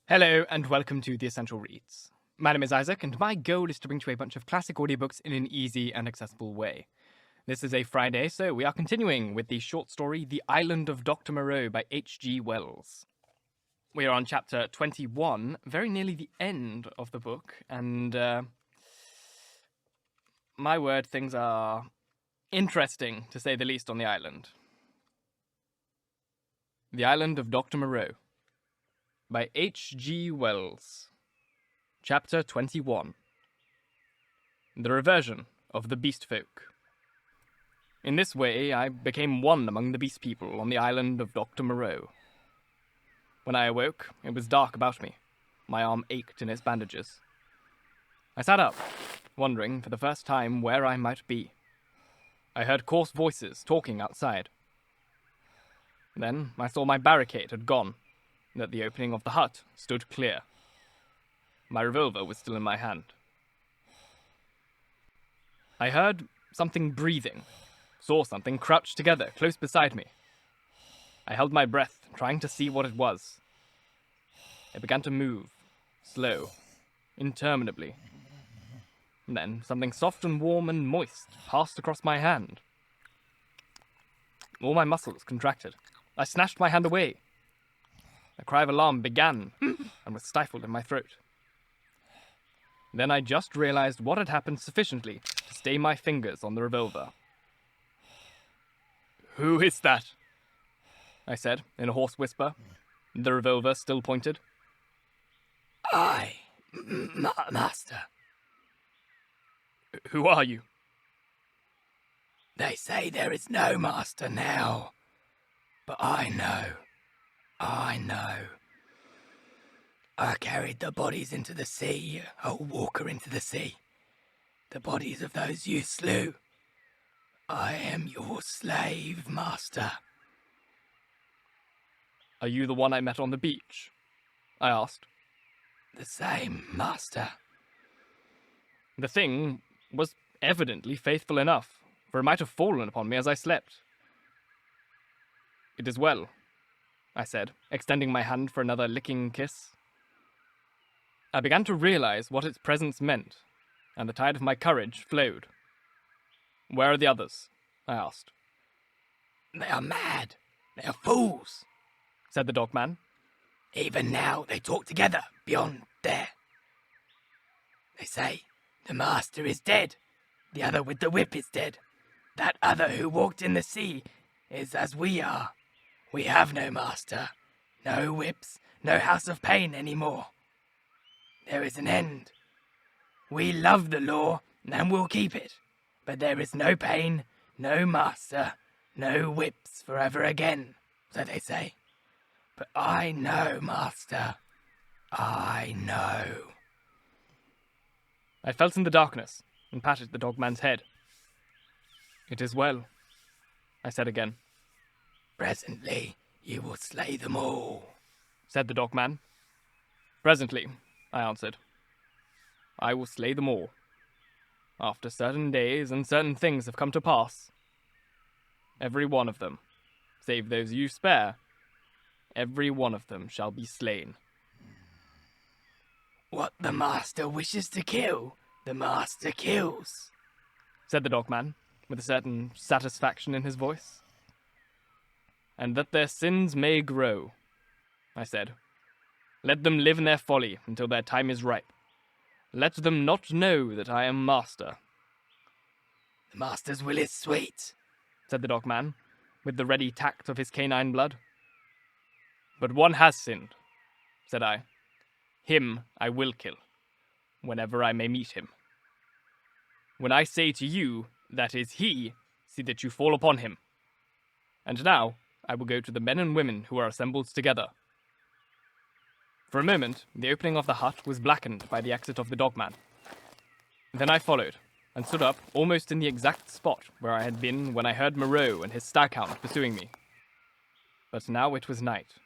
Hello, and welcome to The Essential Reads. My name is Isaac, and my goal is to bring to you a bunch of classic audiobooks in an easy and accessible way. This is a Friday, so we are continuing with the short story The Island of Dr Moreau by H.G. Wells. We are on chapter 21, very nearly the end of the book, and my word, things are interesting, to say the least, on the island. The Island of Dr Moreau by H.G. Wells. Chapter 21. The Reversion of the Beast Folk. In this way, I became one among the beast people on the island of Dr. Moreau. When I awoke, it was dark about me. My arm ached in its bandages. I sat up, wondering for the first time where I might be. I heard coarse voices talking outside. Then I saw my barricade had gone, and that the opening of the hut stood clear. My revolver was still in my hand. I heard something breathing, saw something crouched together close beside me. I held my breath, trying to see what it was. It began to move, slow, interminably. And then something soft and warm and moist passed across my hand. All my muscles contracted. I snatched my hand away. A cry of alarm began and was stifled in my throat. Then I just realized what had happened sufficiently to stay my fingers on the revolver. "Who is that?" I said in a hoarse whisper, the revolver still pointed. Master. "Who are you?" They say there is no master now, but I know. I carried the bodies into the sea, walker into the sea. The bodies of those you slew. I am your slave, master. "Are you the one I met on the beach?" I asked. The same, master. The thing was evidently faithful enough, for it might have fallen upon me as I slept. "It is well," I said, extending my hand for another licking kiss. I began to realize what its presence meant, and the tide of my courage flowed. "Where are the others?" I asked. They are mad. They are fools, said the dogman. Even now they talk together beyond there. They say the master is dead. The other with the whip is dead. That other who walked in the sea is as we are. We have no master, no whips, no house of pain anymore. There is an end. We love the law and will keep it, but there is no pain, no master, no whips forever again, so they say. But I know, master. I know. I felt in the darkness and patted the dogman's head. "It is well," I said again. Presently you will slay them all, said the dogman. "Presently," I answered. "I will slay them all. After certain days and certain things have come to pass. Every one of them, save those you spare, every one of them shall be slain." What the master wishes to kill, the master kills, said the dogman, with a certain satisfaction in his voice. "And that their sins may grow," I said. "Let them live in their folly until their time is ripe. Let them not know that I am master." The master's will is sweet, said the dogman, with the ready tact of his canine blood. "But one has sinned," said I. "Him I will kill, whenever I may meet him. When I say to you, that is he, see that you fall upon him. And now I will go to the men and women who are assembled together." For a moment, the opening of the hut was blackened by the exit of the dogman. Then I followed, and stood up almost in the exact spot where I had been when I heard Moreau and his staghound pursuing me. But now it was night,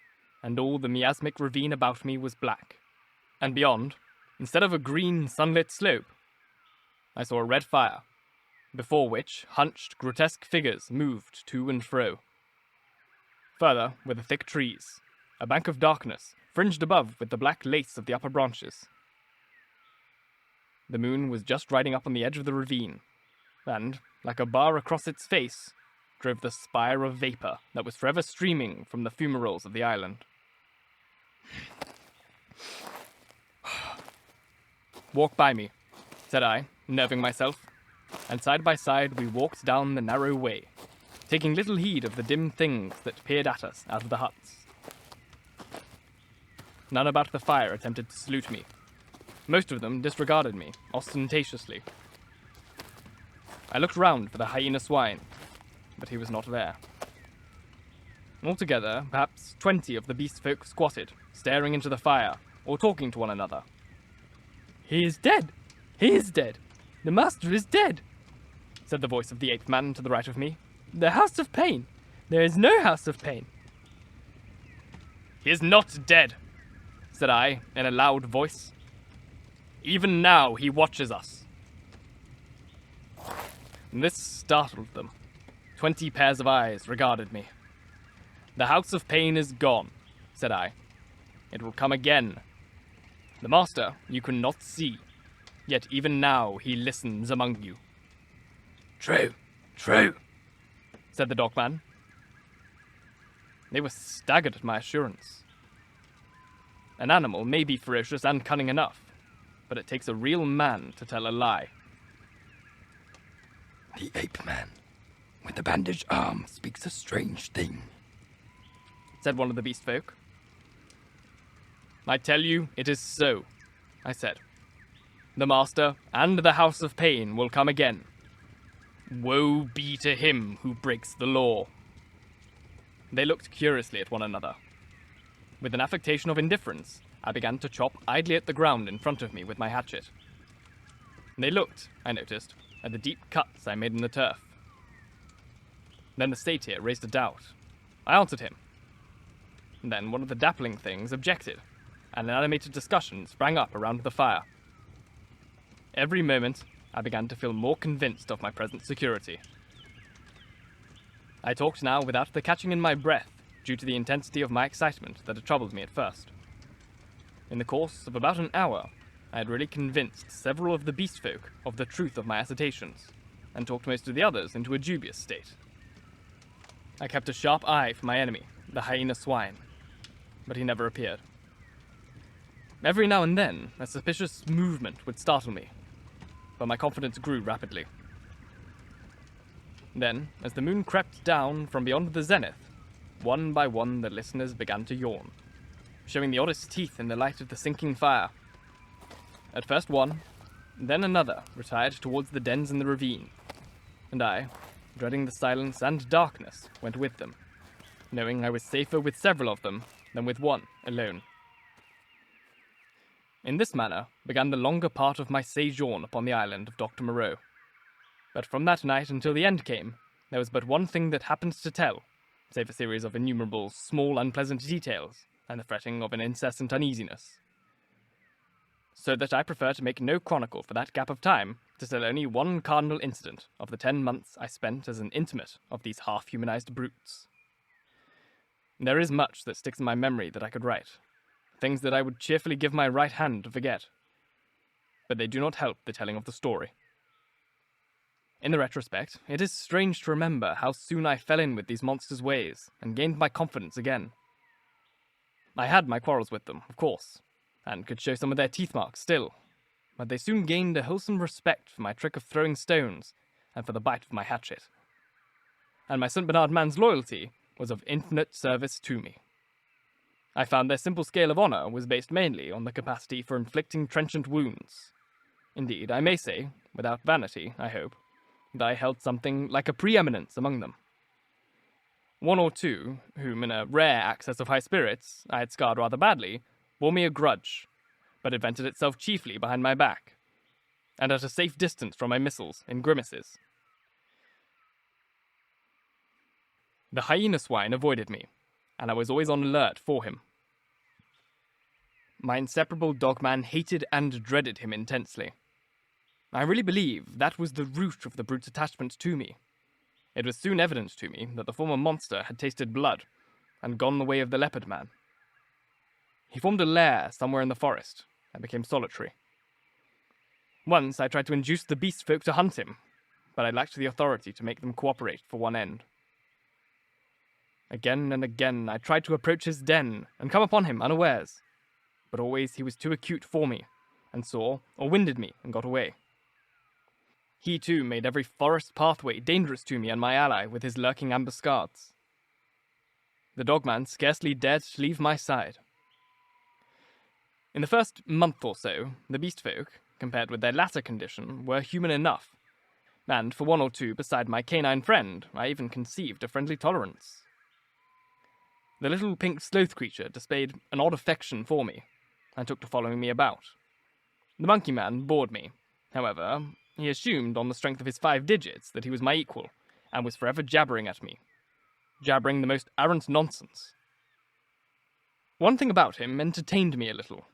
and all the miasmic ravine about me was black. And beyond, instead of a green, sunlit slope, I saw a red fire, before which hunched, grotesque figures moved to and fro. Further were the thick trees, a bank of darkness, fringed above with the black lace of the upper branches. The moon was just riding up on the edge of the ravine, and, like a bar across its face, drove the spire of vapor that was forever streaming from the fumaroles of the island. "Walk by me," said I, nerving myself, and side by side we walked down the narrow way, taking little heed of the dim things that peered at us out of the huts. None about the fire attempted to salute me. Most of them disregarded me, ostentatiously. I looked round for the Hyena-Swine, but he was not there. Altogether, perhaps 20 of the beast folk squatted, staring into the fire, or talking to one another. "He is dead! He is dead! The master is dead!" said the voice of the 8th man to the right of me. "The House of Pain! There is no House of Pain!" "He is not dead," said I, in a loud voice. "Even now he watches us." And this startled them. 20 pairs of eyes regarded me. "The House of Pain is gone," said I. "It will come again. The master you cannot see, yet even now he listens among you." "True, true," said the dogman. They were staggered at my assurance. An animal may be ferocious and cunning enough, but it takes a real man to tell a lie. "The ape man with the bandaged arm speaks a strange thing," said one of the beast folk. "I tell you, it is so," I said. "The master and the House of Pain will come again. Woe be to him who breaks the law." They looked curiously at one another. With an affectation of indifference, I began to chop idly at the ground in front of me with my hatchet. They looked, I noticed, at the deep cuts I made in the turf. Then the satyr raised a doubt. I answered him. Then one of the dappling things objected, and an animated discussion sprang up around the fire. Every moment, I began to feel more convinced of my present security. I talked now without the catching in my breath, due to the intensity of my excitement that had troubled me at first. In the course of about an hour, I had really convinced several of the beast folk of the truth of my assertions, and talked most of the others into a dubious state. I kept a sharp eye for my enemy, the Hyena-Swine, but he never appeared. Every now and then, a suspicious movement would startle me, but my confidence grew rapidly. Then, as the moon crept down from beyond the zenith, one by one the listeners began to yawn, showing the oddest teeth in the light of the sinking fire. At first one, then another retired towards the dens in the ravine, and I, dreading the silence and darkness, went with them, knowing I was safer with several of them than with one alone. In this manner began the longer part of my sojourn upon the island of Dr. Moreau. But from that night until the end came, there was but one thing that happened to tell, save a series of innumerable small unpleasant details, and the fretting of an incessant uneasiness. So that I prefer to make no chronicle for that gap of time, to tell only one cardinal incident of the 10 months I spent as an intimate of these half-humanized brutes. There is much that sticks in my memory that I could write, things that I would cheerfully give my right hand to forget, but they do not help the telling of the story. In the retrospect, it is strange to remember how soon I fell in with these monsters' ways, and gained my confidence again. I had my quarrels with them, of course, and could show some of their teeth marks still, but they soon gained a wholesome respect for my trick of throwing stones, and for the bite of my hatchet. And my St. Bernard man's loyalty was of infinite service to me. I found their simple scale of honor was based mainly on the capacity for inflicting trenchant wounds. Indeed, I may say, without vanity, I hope, that I held something like a preeminence among them. One or two, whom in a rare access of high spirits I had scarred rather badly, bore me a grudge, but it vented itself chiefly behind my back, and at a safe distance from my missiles in grimaces. The Hyena-Swine avoided me, and I was always on alert for him. My inseparable dogman hated and dreaded him intensely. I really believe that was the root of the brute's attachment to me. It was soon evident to me that the former monster had tasted blood, and gone the way of the leopard man. He formed a lair somewhere in the forest and became solitary. Once I tried to induce the beast folk to hunt him, but I lacked the authority to make them cooperate for one end. Again and again I tried to approach his den and come upon him unawares, but always he was too acute for me, and saw or winded me and got away. He too made every forest pathway dangerous to me and my ally with his lurking ambuscades. The dogman scarcely dared to leave my side. In the first month or so, the beast folk, compared with their latter condition, were human enough, and for one or two beside my canine friend, I even conceived a friendly tolerance. The little pink sloth creature displayed an odd affection for me, and took to following me about. The monkey man bored me. However, he assumed on the strength of his 5 digits that he was my equal, and was forever jabbering at me. Jabbering the most arrant nonsense. One thing about him entertained me a little.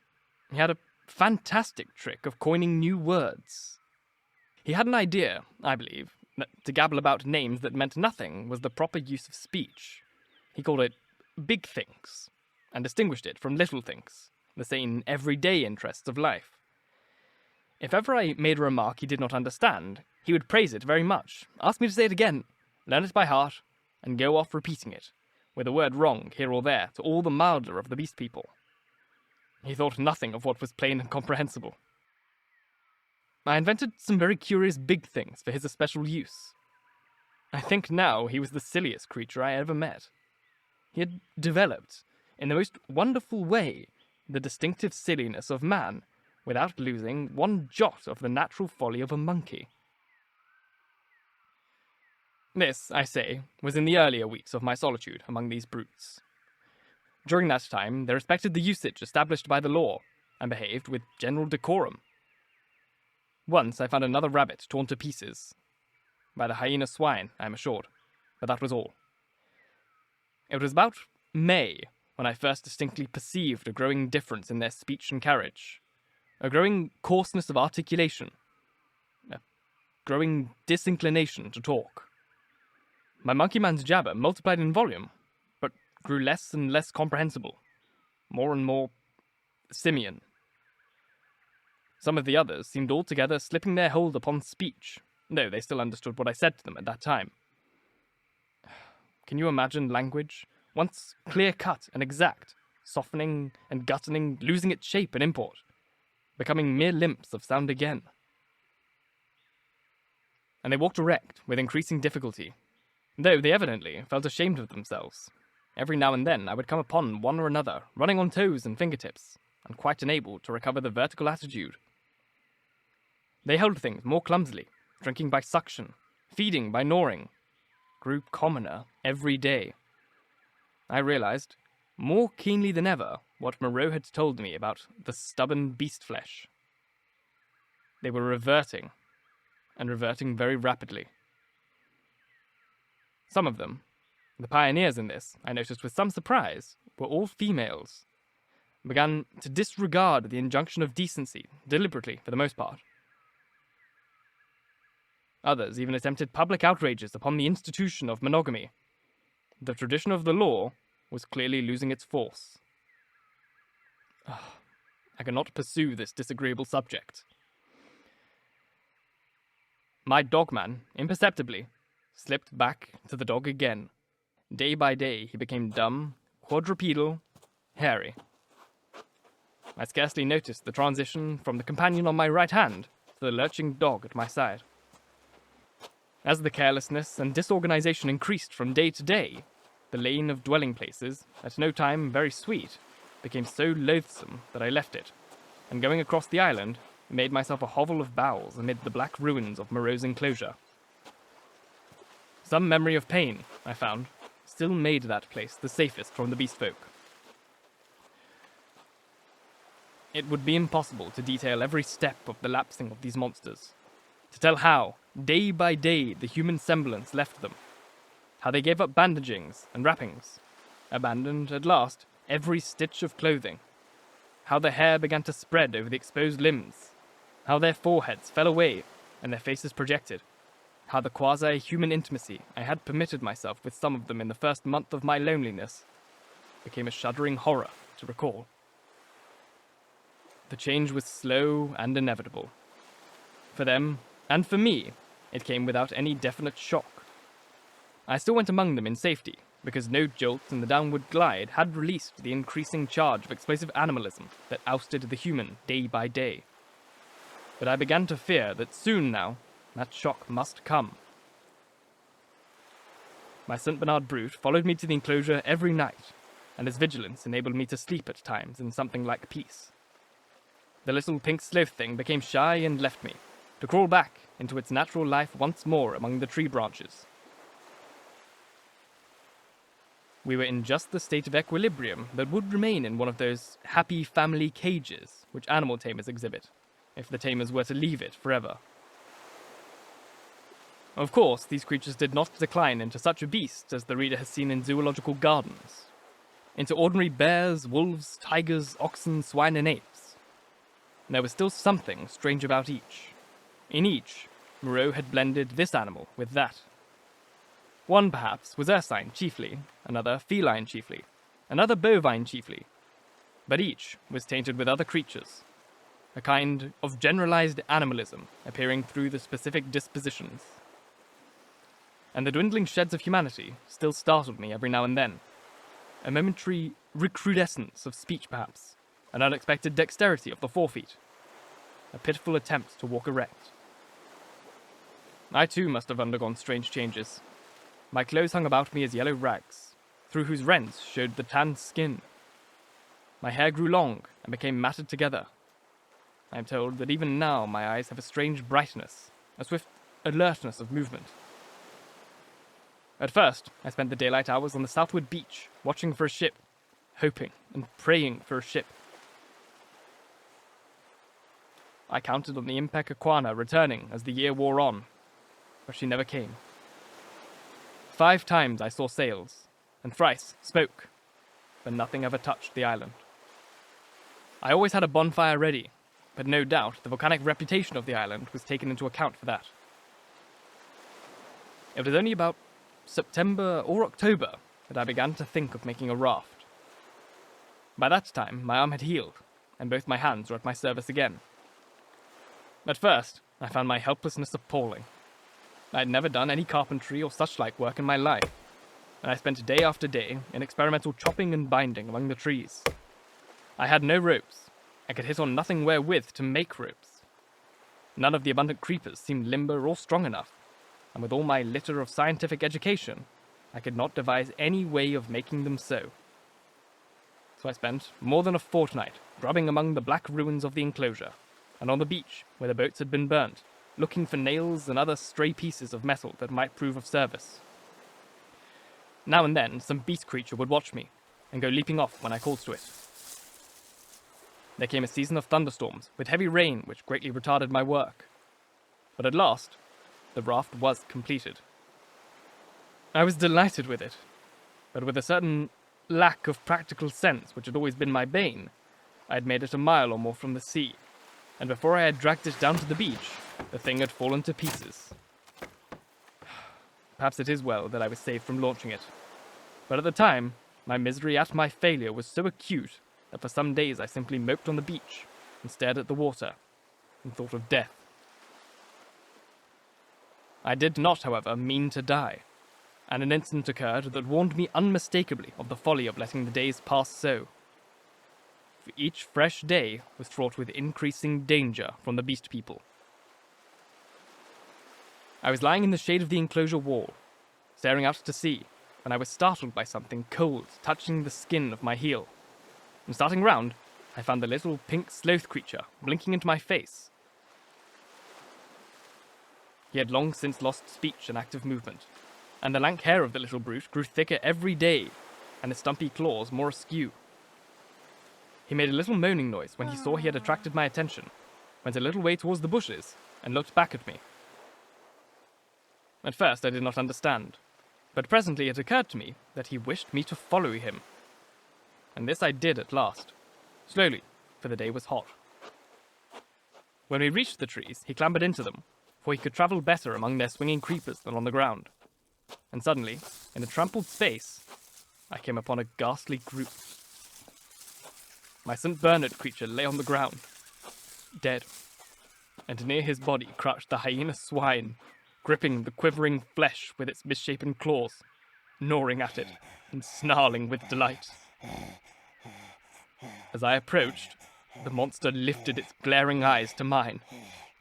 He had a fantastic trick of coining new words. He had an idea, I believe, that to gabble about names that meant nothing was the proper use of speech. He called it big things, and distinguished it from little things, the sane everyday interests of life. If ever I made a remark he did not understand, he would praise it very much, ask me to say it again, learn it by heart, and go off repeating it, with a word wrong here or there to all the milder of the beast people. He thought nothing of what was plain and comprehensible. I invented some very curious big things for his especial use. I think now he was the silliest creature I ever met. He had developed, in the most wonderful way, the distinctive silliness of man, without losing one jot of the natural folly of a monkey. This, I say, was in the earlier weeks of my solitude among these brutes. During that time, they respected the usage established by the law, and behaved with general decorum. Once I found another rabbit torn to pieces, by the Hyena-Swine, I am assured, but that was all. It was about May when I first distinctly perceived a growing difference in their speech and carriage, a growing coarseness of articulation, a growing disinclination to talk. My monkey man's jabber multiplied in volume, but grew less and less comprehensible, more and more simian. Some of the others seemed altogether slipping their hold upon speech, though they still understood what I said to them at that time. Can you imagine language, once clear-cut and exact, softening and guttening, losing its shape and import, becoming mere limps of sound again? And they walked erect with increasing difficulty, though they evidently felt ashamed of themselves. Every now and then I would come upon one or another, running on toes and fingertips, and quite unable to recover the vertical attitude. They held things more clumsily, drinking by suction, feeding by gnawing, grew commoner every day. I realized, more keenly than ever, what Moreau had told me about the stubborn beast flesh. They were reverting, and reverting very rapidly. Some of them, the pioneers in this, I noticed with some surprise, were all females, began to disregard the injunction of decency, deliberately for the most part. Others even attempted public outrages upon the institution of monogamy. The tradition of the law was clearly losing its force. I cannot pursue this disagreeable subject. My dogman, imperceptibly, slipped back to the dog again. Day by day he became dumb, quadrupedal, hairy. I scarcely noticed the transition from the companion on my right hand to the lurching dog at my side. As the carelessness and disorganization increased from day to day, the lane of dwelling places, at no time very sweet, became so loathsome that I left it, and going across the island, made myself a hovel of boughs amid the black ruins of Moreau's enclosure. Some memory of pain, I found, still made that place the safest from the beast folk. It would be impossible to detail every step of the lapsing of these monsters, to tell how, day by day, the human semblance left them, how they gave up bandagings and wrappings, abandoned, at last, every stitch of clothing, how their hair began to spread over the exposed limbs, how their foreheads fell away and their faces projected, how the quasi-human intimacy I had permitted myself with some of them in the first month of my loneliness became a shuddering horror to recall. The change was slow and inevitable. For them, and for me, it came without any definite shock. I still went among them in safety, because no jolt in the downward glide had released the increasing charge of explosive animalism that ousted the human day by day. But I began to fear that soon now, that shock must come. My St. Bernard brute followed me to the enclosure every night, and his vigilance enabled me to sleep at times in something like peace. The little pink sloth thing became shy and left me, to crawl back into its natural life once more among the tree branches. We were in just the state of equilibrium that would remain in one of those happy family cages which animal tamers exhibit, if the tamers were to leave it forever. Of course, these creatures did not decline into such a beast as the reader has seen in zoological gardens, into ordinary bears, wolves, tigers, oxen, swine, and apes. There was still something strange about each. In each, Moreau had blended this animal with that. One, perhaps, was ursine chiefly, another feline chiefly, another bovine chiefly, but each was tainted with other creatures, a kind of generalized animalism appearing through the specific dispositions. And the dwindling sheds of humanity still startled me every now and then. A momentary recrudescence of speech, perhaps, an unexpected dexterity of the forefeet, a pitiful attempt to walk erect. I too must have undergone strange changes. My clothes hung about me as yellow rags, through whose rents showed the tanned skin. My hair grew long and became matted together. I am told that even now my eyes have a strange brightness, a swift alertness of movement. At first, I spent the daylight hours on the southward beach, watching for a ship, hoping and praying for a ship. I counted on the Impecacuana returning as the year wore on, but she never came. 5 times I saw sails, and thrice spoke, but nothing ever touched the island. I always had a bonfire ready, but no doubt the volcanic reputation of the island was taken into account for that. It was only about September or October that I began to think of making a raft. By that time, my arm had healed, and both my hands were at my service again. At first, I found my helplessness appalling. I had never done any carpentry or such-like work in my life, and I spent day after day in experimental chopping and binding among the trees. I had no ropes. I could hit on nothing wherewith to make ropes. None of the abundant creepers seemed limber or strong enough, and with all my litter of scientific education, I could not devise any way of making them so. So I spent more than a fortnight grubbing among the black ruins of the enclosure, and on the beach where the boats had been burnt, looking for nails and other stray pieces of metal that might prove of service. Now and then, some beast creature would watch me, and go leaping off when I called to it. There came a season of thunderstorms, with heavy rain which greatly retarded my work. But at last, the raft was completed. I was delighted with it, but with a certain lack of practical sense which had always been my bane, I had made it a mile or more from the sea, and before I had dragged it down to the beach, the thing had fallen to pieces. Perhaps it is well that I was saved from launching it, but at the time, my misery at my failure was so acute that for some days I simply moped on the beach and stared at the water and thought of death. I did not, however, mean to die, and an incident occurred that warned me unmistakably of the folly of letting the days pass so. For each fresh day was fraught with increasing danger from the beast people. I was lying in the shade of the enclosure wall, staring out to sea, when I was startled by something cold touching the skin of my heel. And starting round, I found the little pink sloth creature blinking into my face. He had long since lost speech and active movement, and the lank hair of the little brute grew thicker every day, and his stumpy claws more askew. He made a little moaning noise when he saw he had attracted my attention, went a little way towards the bushes, and looked back at me. At first I did not understand, but presently it occurred to me that he wished me to follow him. And this I did at last, slowly, for the day was hot. When we reached the trees, he clambered into them, for he could travel better among their swinging creepers than on the ground. And suddenly, in a trampled space, I came upon a ghastly group. My St. Bernard creature lay on the ground, dead, and near his body crouched the Hyena-Swine, gripping the quivering flesh with its misshapen claws, gnawing at it and snarling with delight. As I approached, the monster lifted its glaring eyes to mine.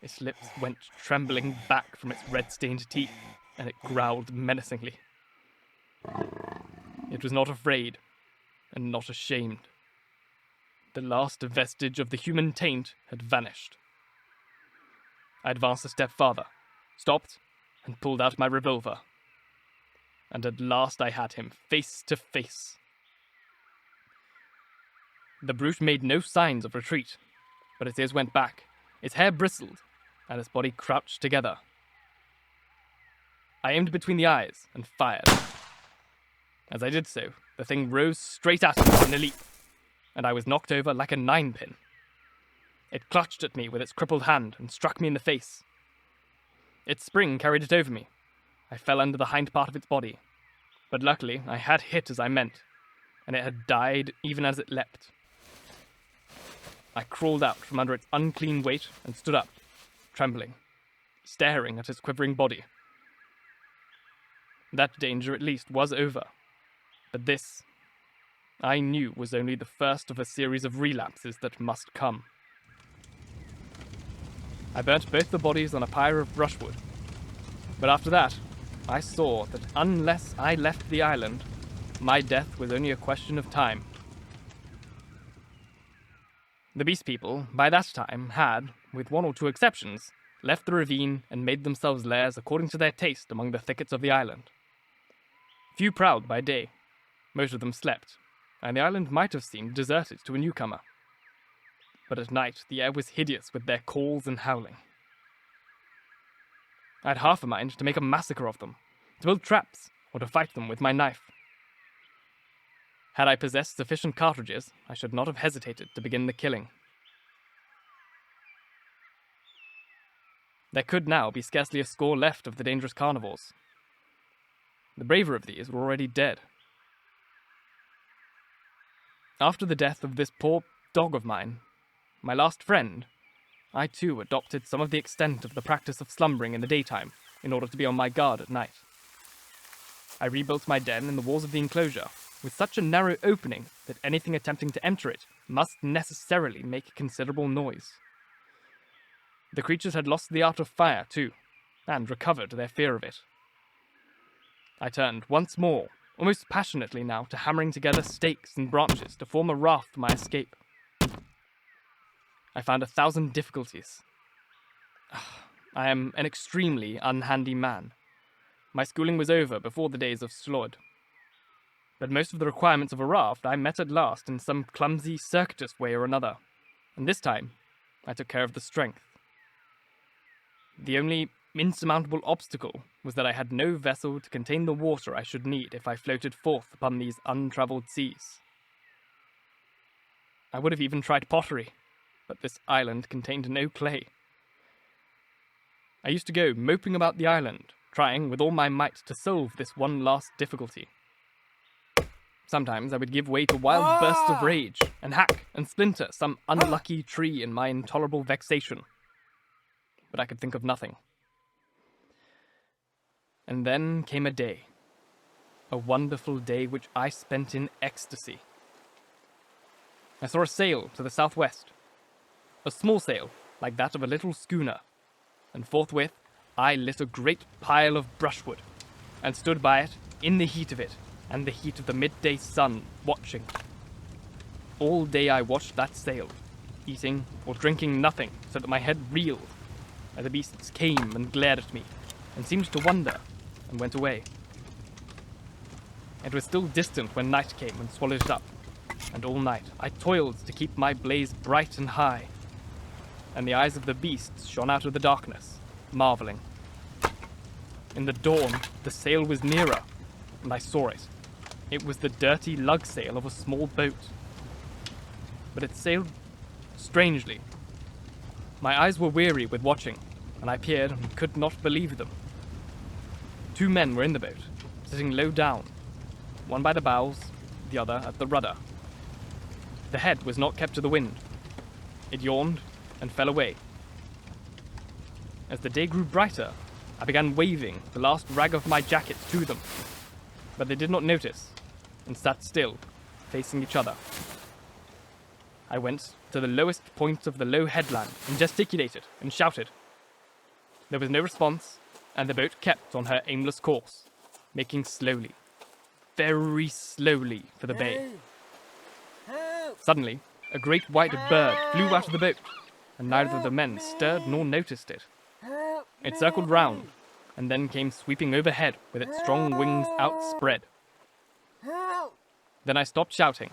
Its lips went trembling back from its red-stained teeth, and it growled menacingly. It was not afraid, and not ashamed. The last vestige of the human taint had vanished. I advanced a step farther, stopped, and pulled out my revolver. And at last I had him face to face. The brute made no signs of retreat, but its ears went back, its hair bristled, and its body crouched together. I aimed between the eyes and fired. As I did so, the thing rose straight at me in a leap, and I was knocked over like a 9-pin. It clutched at me with its crippled hand and struck me in the face. Its spring carried it over me. I fell under the hind part of its body, but luckily I had hit as I meant, and it had died even as it leapt. I crawled out from under its unclean weight and stood up, trembling, staring at its quivering body. That danger at least was over, but this, I knew, was only the first of a series of relapses that must come. I burnt both the bodies on a pyre of brushwood, but after that, I saw that unless I left the island, my death was only a question of time. The Beast People, by that time, had, with one or two exceptions, left the ravine and made themselves lairs according to their taste among the thickets of the island. Few prowled by day, most of them slept, and the island might have seemed deserted to a newcomer. But at night the air was hideous with their calls and howling. I had half a mind to make a massacre of them, to build traps, or to fight them with my knife. Had I possessed sufficient cartridges, I should not have hesitated to begin the killing. There could now be scarcely a score left of the dangerous carnivores. The braver of these were already dead. After the death of this poor dog of mine, my last friend, I too adopted some of the extent of the practice of slumbering in the daytime in order to be on my guard at night. I rebuilt my den in the walls of the enclosure, with such a narrow opening that anything attempting to enter it must necessarily make considerable noise. The creatures had lost the art of fire, too, and recovered their fear of it. I turned once more, almost passionately now, to hammering together stakes and branches to form a raft for my escape. I found 1,000 difficulties. I am an extremely unhandy man. My schooling was over before the days of Slod. But most of the requirements of a raft I met at last in some clumsy, circuitous way or another, and this time I took care of the strength. The only insurmountable obstacle was that I had no vessel to contain the water I should need if I floated forth upon these untravelled seas. I would have even tried pottery, but this island contained no clay. I used to go moping about the island, trying with all my might to solve this one last difficulty. Sometimes I would give way to wild bursts of rage, and hack and splinter some unlucky tree in my intolerable vexation. But I could think of nothing. And then came a day. A wonderful day which I spent in ecstasy. I saw a sail to the southwest. A small sail, like that of a little schooner. And forthwith, I lit a great pile of brushwood, and stood by it, in the heat of it, and the heat of the midday sun, watching. All day I watched that sail, eating or drinking nothing, so that my head reeled, as the beasts came and glared at me, and seemed to wonder, and went away. It was still distant when night came and swallowed it up, and all night I toiled to keep my blaze bright and high, and the eyes of the beasts shone out of the darkness, marvelling. In the dawn, the sail was nearer, and I saw it. It was the dirty lug sail of a small boat. But it sailed strangely. My eyes were weary with watching, and I peered and could not believe them. 2 men were in the boat, sitting low down, one by the bows, the other at the rudder. The head was not kept to the wind. It yawned, and fell away. As the day grew brighter, I began waving the last rag of my jacket to them, but they did not notice and sat still, facing each other. I went to the lowest point of the low headland and gesticulated and shouted. There was no response, and the boat kept on her aimless course, making slowly, very slowly for the bay. Suddenly, a great white bird flew out of the boat, and neither of the men stirred nor noticed it. It circled round, and then came sweeping overhead with its strong wings outspread. Then I stopped shouting,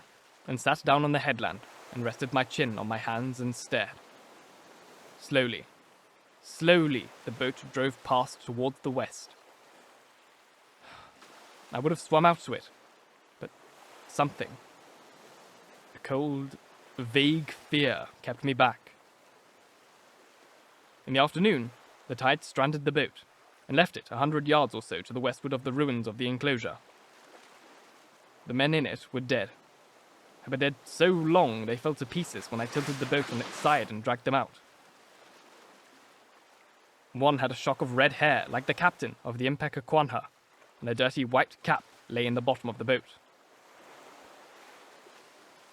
and sat down on the headland, and rested my chin on my hands and stared. Slowly, slowly, the boat drove past towards the west. I would have swum out to it, but something, a cold, vague fear kept me back. In the afternoon, the tide stranded the boat, and left it 100 yards or so to the westward of the ruins of the enclosure. The men in it were dead. Had been dead so long they fell to pieces when I tilted the boat on its side and dragged them out. One had a shock of red hair like the captain of the Impeka, and a dirty white cap lay in the bottom of the boat.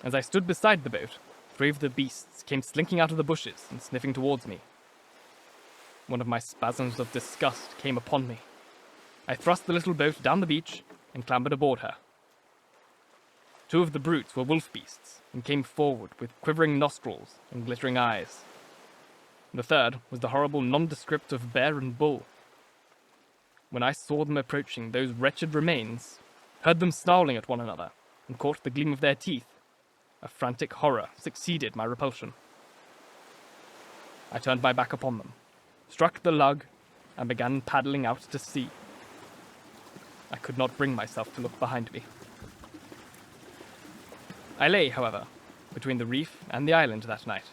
As I stood beside the boat, 3 of the beasts came slinking out of the bushes and sniffing towards me. One of my spasms of disgust came upon me. I thrust the little boat down the beach and clambered aboard her. 2 of the brutes were wolf beasts and came forward with quivering nostrils and glittering eyes. The third was the horrible nondescript of bear and bull. When I saw them approaching those wretched remains, heard them snarling at one another, and caught the gleam of their teeth, a frantic horror succeeded my repulsion. I turned my back upon them, struck the lug, and began paddling out to sea. I could not bring myself to look behind me. I lay, however, between the reef and the island that night,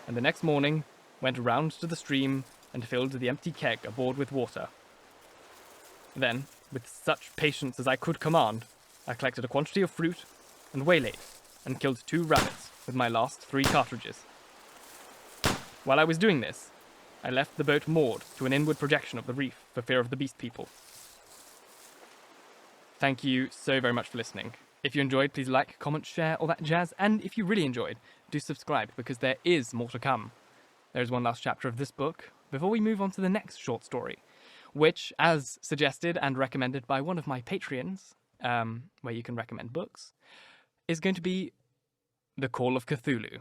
and the next morning went round to the stream and filled the empty keg aboard with water. Then, with such patience as I could command, I collected a quantity of fruit and waylaid, and killed 2 rabbits with my last 3 cartridges. While I was doing this, I left the boat moored to an inward projection of the reef for fear of the beast people. Thank you so very much for listening. If you enjoyed, please like, comment, share, all that jazz, and if you really enjoyed, do subscribe, because there is more to come. There is one last chapter of this book before we move on to the next short story, which, as suggested and recommended by one of my Patreons, where you can recommend books, is going to be The Call of Cthulhu,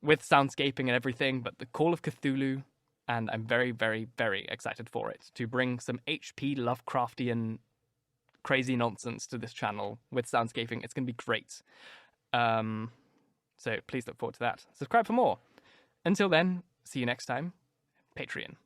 with soundscaping and everything, but The Call of Cthulhu, and I'm very, very, very excited for it, to bring some H.P. Lovecraftian crazy nonsense to this channel with soundscaping. It's going to be great. So please look forward to that. Subscribe for more. Until then, see you next time. Patreon.